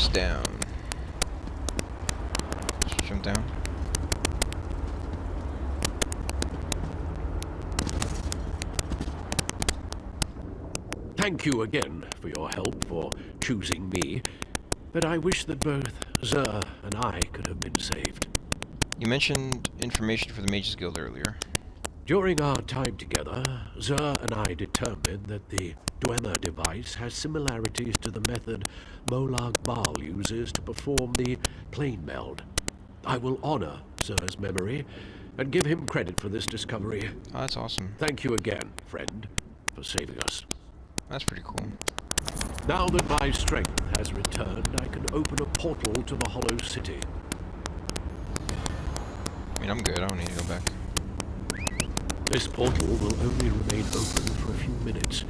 goes down. Just jump down. Thank you again for your help, for choosing me, but I wish that both Zer and I could have been saved. You mentioned information for the Mages Guild earlier. During our time together, Zer and I determined that the Dwemer device has similarities to the method Molag Bal uses to perform the plane meld. I will honor Zer's memory and give him credit for this discovery. Oh, that's awesome. Thank you again, friend, for saving us. That's pretty cool. Now that my strength has returned, I can open a portal to the Hollow City. I mean, I'm good. I don't need to go back. This portal will only remain open for a few minutes.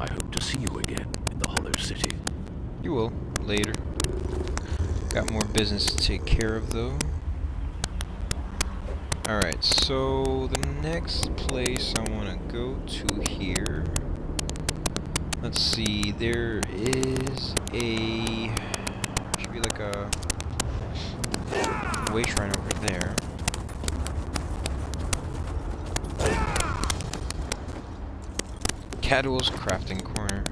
I hope to see you again in the Hollow City. You will. Later. Got more business to take care of, though. Alright, so the next place I want to go to here... Let's see, there is a... should be like a... way shrine over there. Cadwell's crafting corner.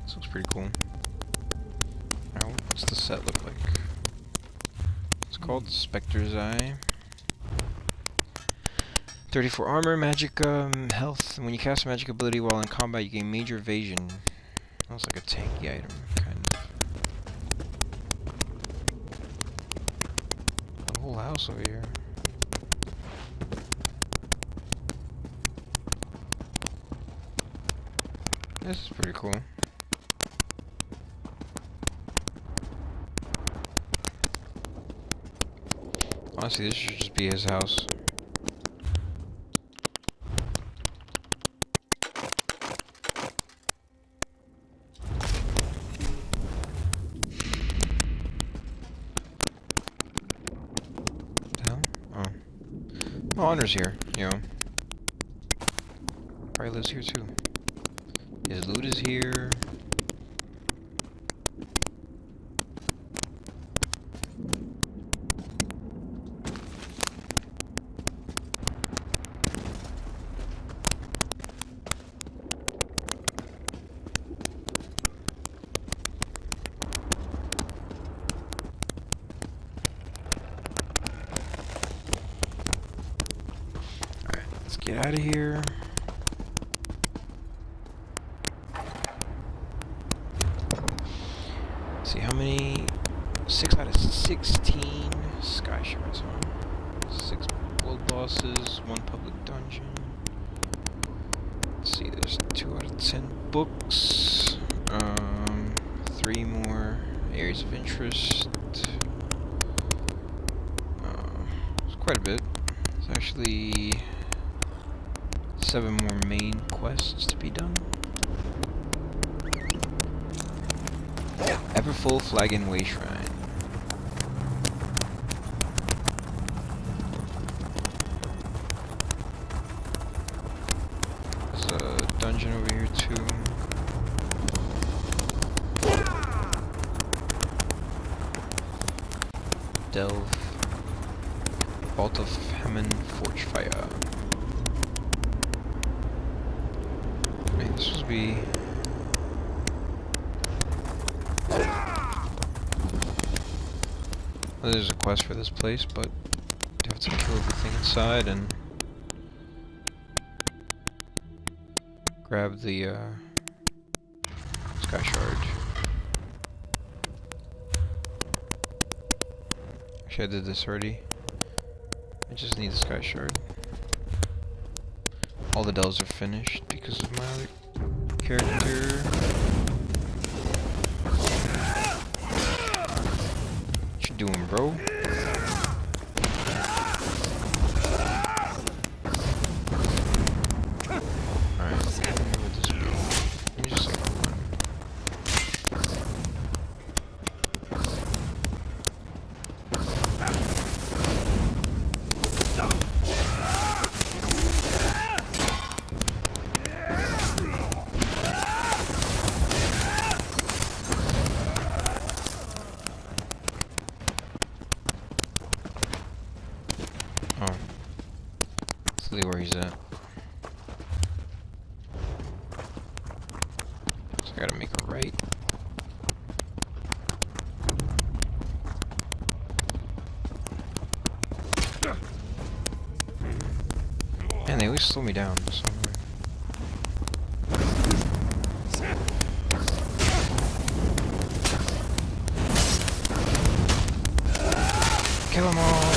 This looks pretty cool. Alright, what's the set look like? It's called Spectre's Eye. 34 armor, magic health. When you cast a magic ability while in combat, you gain major evasion. Almost like a tanky item, kind of. A whole house over here. This is pretty cool. Honestly, this should just be his house. Oh, Honor's here, you know. Probably lives here too. His loot is here. Get out of here. Let's see how many. 6 out of 16 sky shards, huh? 6 world bosses, 1 public dungeon. Let's see, there's 2 out of 10 books. 3 more areas of interest. It's quite a bit. It's actually 7 more main quests to be done. Everfull Flagon Way Shrine. There's a dungeon over here too. Delve. Vault of Haman Forgefire. This will be... Well, there's a quest for this place, but you have to kill everything inside and grab the sky shard. Actually, I did this already. I just need the sky shard. All the delves are finished because of my other character. What you doing, bro? Alright, where would this be? Let me just like run. right? Man, they always slow me down. So kill them all!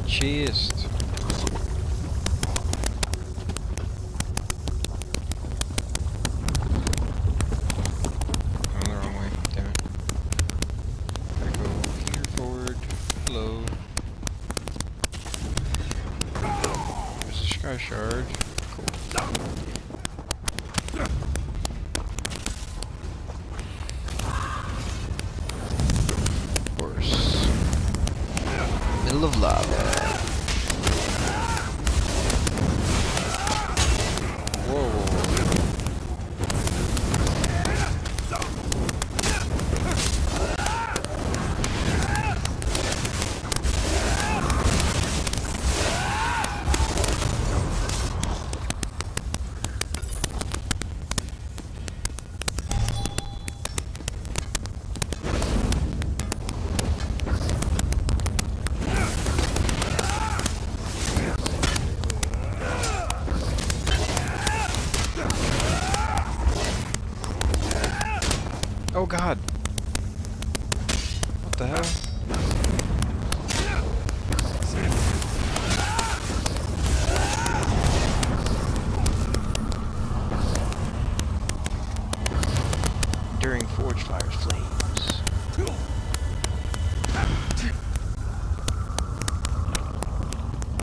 Chest. I'm the wrong way, damn it. Gotta go here, forward, hello. There's a sky shard. Cool. Of course. Middle of lava. Oh god! What the hell? During Forgefire's flames.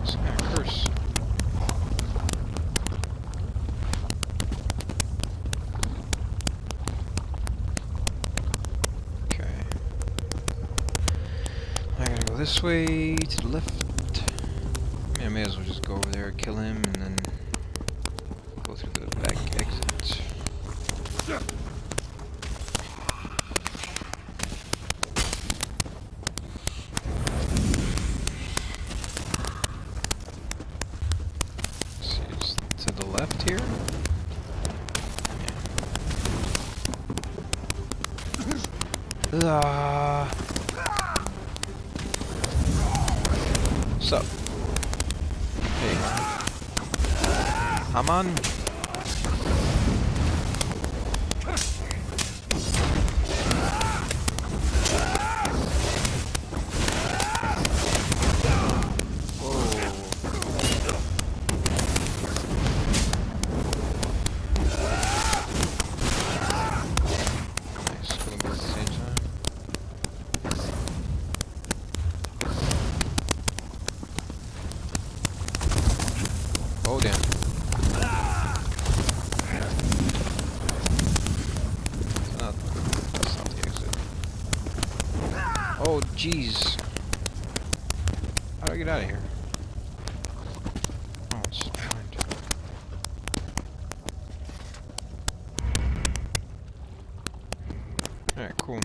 Some kind of curse. This way to the left. I may as well just go over there, kill him, and then go through the back exit. Let's see, it's to the left here. Yeah. What's up? Hey. Haman? Oh damn. That's not the exit. Oh jeez. How do I get out of here? Oh, it's behind. Alright, cool.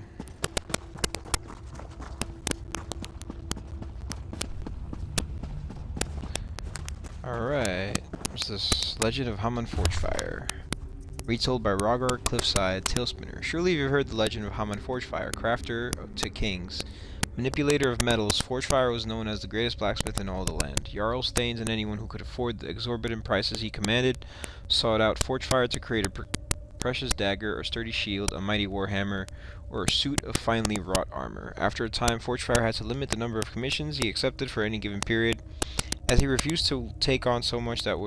Alright, what's this? Legend of Haman Forgefire. Retold by Rogar Cliffside Tailspinner. Surely you've heard the legend of Haman Forgefire, crafter to kings. Manipulator of metals, Forgefire was known as the greatest blacksmith in all the land. Jarls, thanes, and anyone who could afford the exorbitant prices he commanded sought out Forgefire to create a precious dagger, a sturdy shield, a mighty warhammer, or a suit of finely wrought armor. After a time, Forgefire had to limit the number of commissions he accepted for any given period, as he refused to take on so much that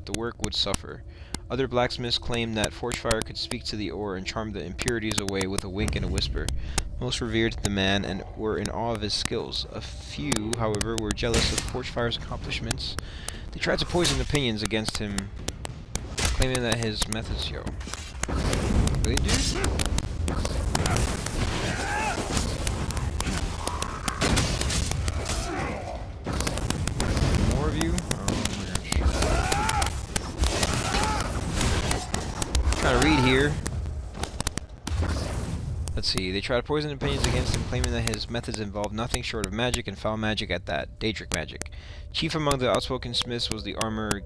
the work would suffer. Other blacksmiths claimed that Forgefire could speak to the ore and charm the impurities away with a wink and a whisper. Most revered the man and were in awe of his skills. A few, however, were jealous of Forgefire's accomplishments. They tried to poison opinions against him, claiming that his methods... Really, dude? More of you? Oh my gosh. Trying to read here. Let's see. They try to poison opinions against him, claiming that his methods involve nothing short of magic and foul magic at that. Daedric magic. Chief among the outspoken smiths was the armorer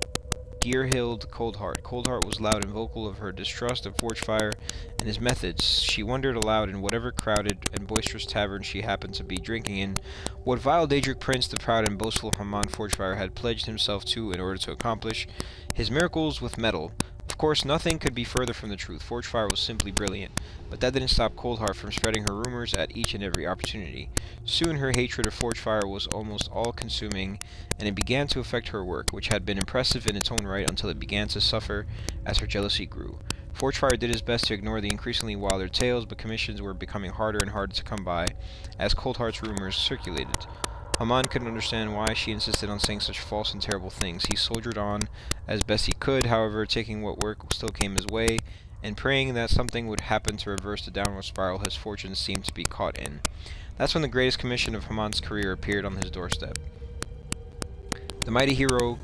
Gearhild Coldheart. Coldheart was loud and vocal of her distrust of Forgefire and his methods. She wondered aloud in whatever crowded and boisterous tavern she happened to be drinking in, what vile Daedric Prince, the proud and boastful Haman Forgefire, had pledged himself to in order to accomplish his miracles with metal. Of course, nothing could be further from the truth. Forgefire was simply brilliant, but that didn't stop Coldheart from spreading her rumors at each and every opportunity. Soon her hatred of Forgefire was almost all-consuming, and it began to affect her work, which had been impressive in its own right until it began to suffer as her jealousy grew. Forgefire did his best to ignore the increasingly wilder tales, but commissions were becoming harder and harder to come by as Coldheart's rumors circulated. Haman couldn't understand why she insisted on saying such false and terrible things. He soldiered on as best he could, however, taking what work still came his way, and praying that something would happen to reverse the downward spiral his fortunes seemed to be caught in. That's when the greatest commission of Haman's career appeared on his doorstep. The mighty hero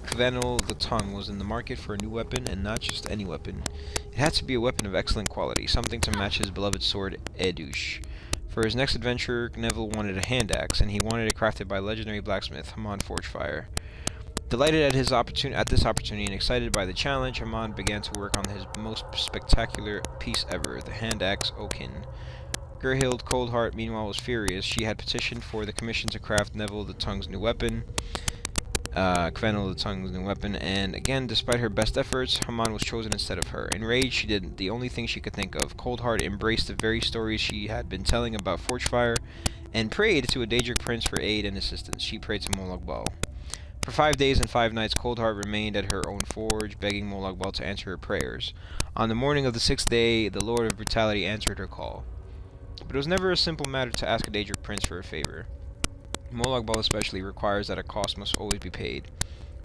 Kvenel the Tongue was in the market for a new weapon, and not just any weapon. It had to be a weapon of excellent quality, something to match his beloved sword Edush. For his next adventure, Neville wanted a hand axe, and he wanted it crafted by legendary blacksmith Haman Forgefire. Delighted at this opportunity and excited by the challenge, Haman began to work on his most spectacular piece ever, the hand axe Oaken. Gearhild Coldheart, meanwhile, was furious. She had petitioned for the commission to craft Neville the Tongue's new weapon, Kvenel the Tongue's new weapon, and again, despite her best efforts, Haman was chosen instead of her. Enraged, she did the only thing she could think of. Coldheart embraced the very stories she had been telling about Forgefire, and prayed to a Daedric Prince for aid and assistance. She prayed to Molag Bal. For 5 days and 5 nights, Coldheart remained at her own forge, begging Molag Bal to answer her prayers. On the morning of the 6th day, the Lord of Brutality answered her call. But it was never a simple matter to ask a Daedric Prince for a favor. Molag Bal especially requires that a cost must always be paid.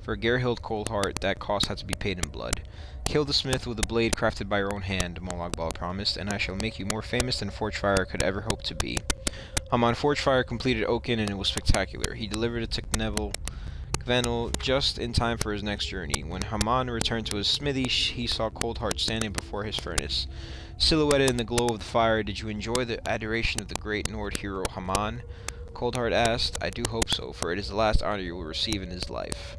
For Gearhild Coldheart, that cost had to be paid in blood. Kill the smith with a blade crafted by your own hand, Molag Bal promised, and I shall make you more famous than Forgefire could ever hope to be. Haman Forgefire completed Oaken, and it was spectacular. He delivered it to Neville Kvenel just in time for his next journey. When Haman returned to his smithy, he saw Coldheart standing before his furnace. Silhouetted in the glow of the fire, did you enjoy the adoration of the great Nord hero Haman? Coldheart asked. I do hope so, for it is the last honor you will receive in his life.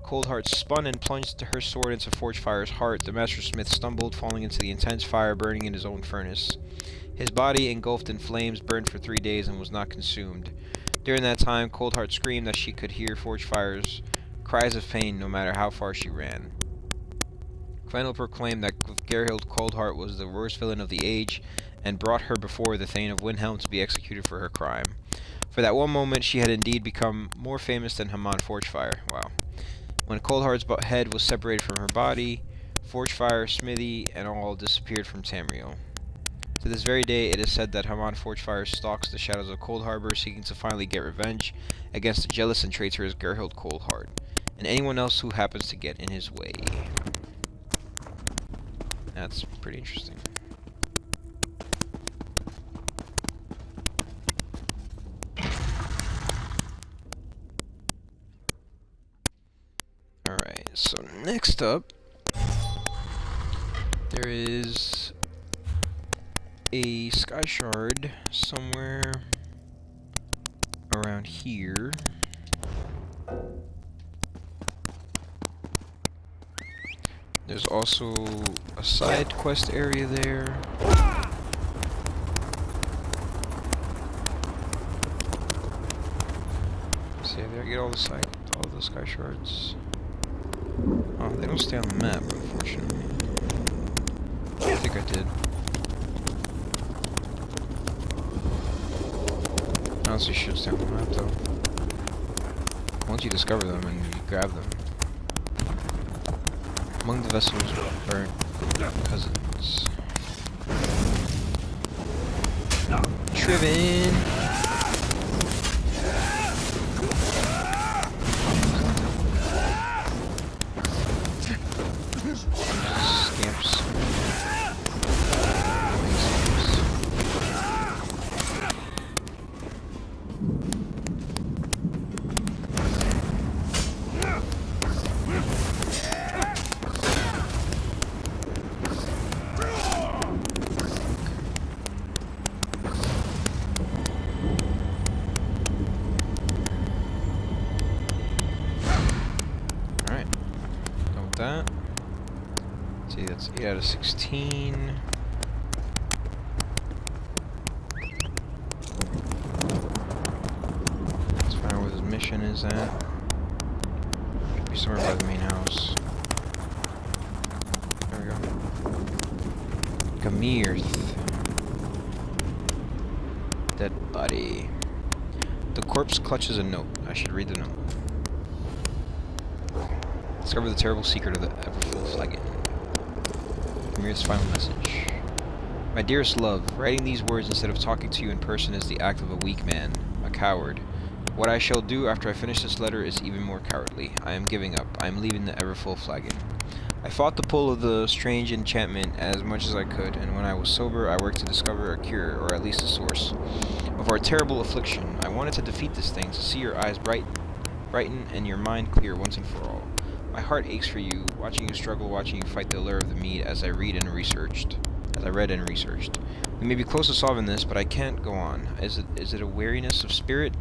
Coldheart spun and plunged her sword into Forgefire's heart. The master smith stumbled, falling into the intense fire burning in his own furnace. His body, engulfed in flames, burned for 3 days and was not consumed. During that time, Coldheart screamed that she could hear Forgefire's cries of pain no matter how far she ran. Kvenel proclaimed that Gearhild Coldheart was the worst villain of the age, and brought her before the Thane of Windhelm to be executed for her crime. For that one moment, she had indeed become more famous than Haman Forgefire. Wow. When Coldheart's head was separated from her body, Forgefire, smithy, and all disappeared from Tamriel. To this very day, it is said that Haman Forgefire stalks the shadows of Coldharbour, seeking to finally get revenge against the jealous and traitorous Gearhild Coldheart, and anyone else who happens to get in his way. That's pretty interesting. Alright, so next up, there is a sky shard somewhere around here. There's also a side quest area there. See, there I get all the sky shards. Oh, they don't stay on the map, unfortunately. I think I did. Honestly, should stay on the map though. Once you discover them and you grab them. Among the vessels burnt cousins. Triven! Scamps. 8 out of 16. Let's find out where this mission is at. Should be somewhere by the main house. There we go. Gamirth. Dead body. The corpse clutches a note. I should read the note. Discover the terrible secret of the Everfull flagon. Gamirth's final message. My dearest love, writing these words instead of talking to you in person is the act of a weak man, a coward. What I shall do after I finish this letter is even more cowardly. I am giving up. I am leaving the Everfull flagon. I fought the pull of the strange enchantment as much as I could, and when I was sober, I worked to discover a cure, or at least a source, of our terrible affliction. I wanted to defeat this thing, to see your eyes brighten and your mind clear once and for all. My heart aches for you, watching you struggle, watching you fight the allure of the mead as I read and researched. We may be close to solving this, but I can't go on. Is it a weariness of spirit?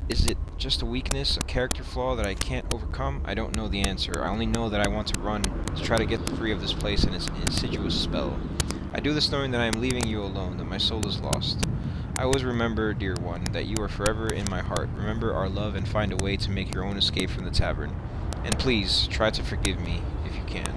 Is it just a weakness, a character flaw that I can't overcome? I don't know the answer. I only know that I want to run, to try to get free of this place and its insidious spell. I do this knowing that I am leaving you alone, that my soul is lost. I always remember, dear one, that you are forever in my heart. Remember our love and find a way to make your own escape from the tavern. And please, try to forgive me, if you can.